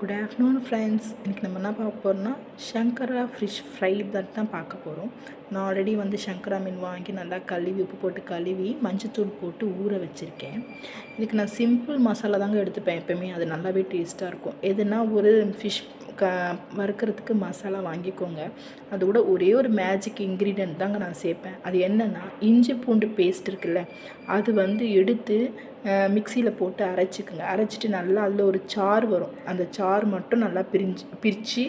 Good afternoon friends. இன்றைக்கி நம்ம என்ன பார்க்க போகிறோம்னா சங்கரா ஃபிஷ் ஃப்ரை தான் பார்க்க போகிறோம். நான் ஆல்ரெடி சங்கரா மீன் வாங்கி நல்லா கழுவி உப்பு போட்டு கழுவி மஞ்சத்தூள் போட்டு ஊற வச்சுருக்கேன். இதுக்கு நான் சிம்பிள் மசாலா தாங்க எடுத்துப்பேன் எப்போயுமே. அது நல்லாவே டேஸ்ட்டாக இருக்கும். எதுனா ஒரு ஃபிஷ் வறுக்கிறதுக்கு மசாலா வாங்கிக்கோங்க. அது கூட ஒரே ஒரு மேஜிக் இன்க்ரீடியன்ட் தாங்க நான் சேர்ப்பேன். அது என்னென்னா இஞ்சி பூண்டு பேஸ்ட் இருக்குல்ல, அது எடுத்து மிக்சியில் போட்டு அரைச்சிக்குங்க. அரைச்சிட்டு நல்லா அதில் ஒரு சாறு வரும். அந்த சாறு மட்டும் நல்லா பிரித்து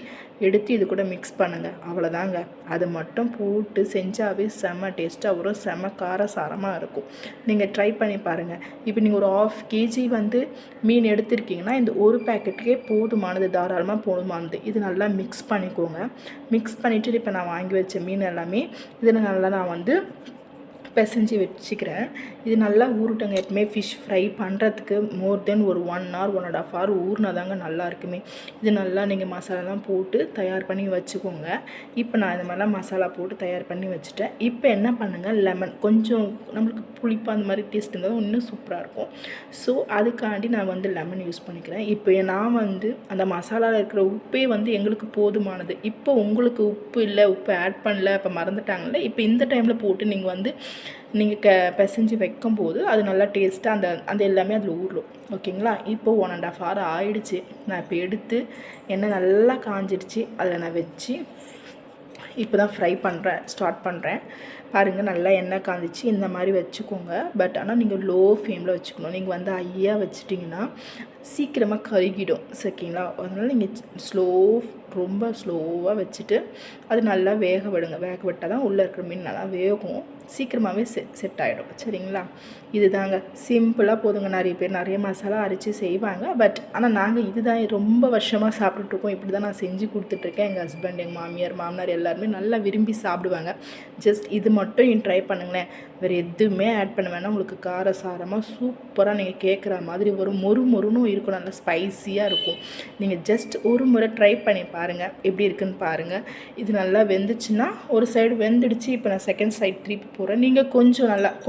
எடுத்து இது கூட மிக்ஸ் பண்ணுங்கள். அவ்வளோதாங்க. அதை மட்டும் போட்டு செஞ்சாவே செம்ம டேஸ்ட்டாக வரும், செம்ம காரசாரமாக இருக்கும். நீங்கள் ட்ரை பண்ணி பாருங்கள். இப்போ நீங்கள் ஒரு 1/2 kg மீன் எடுத்திருக்கீங்கன்னா இந்த ஒரு பேக்கெட்டுக்கே போதுமானது, தாராளமாக போதுமானது. இது நல்லா மிக்ஸ் பண்ணிக்கோங்க. மிக்ஸ் பண்ணிவிட்டு இப்போ நான் வாங்கி வச்ச மீன் எல்லாமே இதில் நல்லா நான் பிசைஞ்சு வச்சுக்கிறேன். இது நல்லா ஊறட்டுங்க. எப்பவுமே ஃபிஷ் ஃப்ரை பண்ணுறதுக்கு மோர் தென் ஒரு 1 hour 1.5 hour ஊறினா தாங்க நல்லா இருக்குமே. இது நல்லா நீங்கள் மசாலாலாம் போட்டு தயார் பண்ணி வச்சுக்கோங்க. இப்போ நான் இந்த மாதிரிலாம் மசாலா போட்டு தயார் பண்ணி வச்சுட்டேன். இப்போ என்ன பண்ணுங்கள், லெமன் கொஞ்சம் நம்மளுக்கு புளிப்பாக அந்த மாதிரி டேஸ்ட் இருந்தால் இன்னும் சூப்பராக இருக்கும். ஸோ அதுக்காண்டி நான் லெமன் யூஸ் பண்ணிக்கிறேன். இப்போ நான் அந்த மசாலாவில் இருக்கிற உப்பே எங்களுக்கு போதுமானது. இப்போ உங்களுக்கு உப்பு இல்லை, உப்பு ஆட் பண்ணல, இப்போ மறந்துட்டாங்கல்ல, இப்போ இந்த டைமில் போட்டு நீங்கள் பிசைஞ்சு வைக்கும்போது அது நல்லா டேஸ்ட்டாக அந்த எல்லாமே அதில் ஊறும். ஓகேங்களா? இப்போ 1.5 hour ஆயிடுச்சு. நான் இப்போ எடுத்து எண்ணெய் நல்லா காஞ்சிடுச்சு. அதில் நான் வச்சு இப்போ தான் ஸ்டார்ட் பண்ணுறேன். பாருங்கள், நல்லா எண்ணெய் காஞ்சிச்சு. இந்த மாதிரி வச்சுக்கோங்க. பட் ஆனால் நீங்கள் லோ ஃப்ளேமில் வச்சுக்கணும். நீங்கள் ஹையாக வச்சிட்டிங்கன்னா சீக்கிரமாக கருகிடும். சரிங்களா? அதனால் நீங்கள் ரொம்ப ஸ்லோவாக வச்சுட்டு அது நல்லா வேக விடுங்க. வேக விட்டால் தான் உள்ளே இருக்கிற மீன் நல்லா வேகும், சீக்கிரமாகவே செட் ஆகிடும். சரிங்களா? இதுதாங்க சிம்பிளாக போதுங்க. நிறைய பேர் நிறைய மசாலா அரைச்சி செய்வாங்க. பட் ஆனால் நாங்கள் இதுதான் ரொம்ப வருஷமாக சாப்பிட்டுட்ருக்கோம். இப்படி தான் நான் செஞ்சு கொடுத்துட்ருக்கேன். எங்கள் ஹஸ்பண்ட், எங்கள் மாமியார் எல்லாருமே நல்லா விரும்பி சாப்பிடுவாங்க. ஜஸ்ட் இது மட்டும் ட்ரை பண்ணுங்களேன். வேறு எதுவுமே ஆட் பண்ண வேணாம். உங்களுக்கு காரசாரமாக சூப்பராக நீங்கள் கேட்குற மாதிரி ஒரு மொறுன்னு இருக்கும். நல்லா ஸ்பைஸியாக இருக்கும். நீங்கள் ஜஸ்ட் ஒரு முறை ட்ரை பண்ணி பாருங்கள், எப்படி இருக்குன்னு பாருங்கள். இது நல்லா வெந்துச்சுன்னா ஒரு சைடு வெந்துடுச்சு. இப்போ நான் செகண்ட் சைடு திருப்பி போகிறேன். நீங்கள்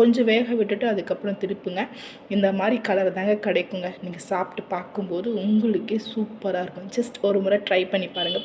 கொஞ்சம் வேக விட்டுட்டு அதுக்கப்புறம் திருப்புங்க. இந்த மாதிரி கலர் தாங்க கிடைக்குங்க. நீங்கள் சாப்பிட்டு பார்க்கும்போது உங்களுக்கே சூப்பராக இருக்கும். ஜஸ்ட் ஒரு முறை ட்ரை பண்ணி பாருங்கள்.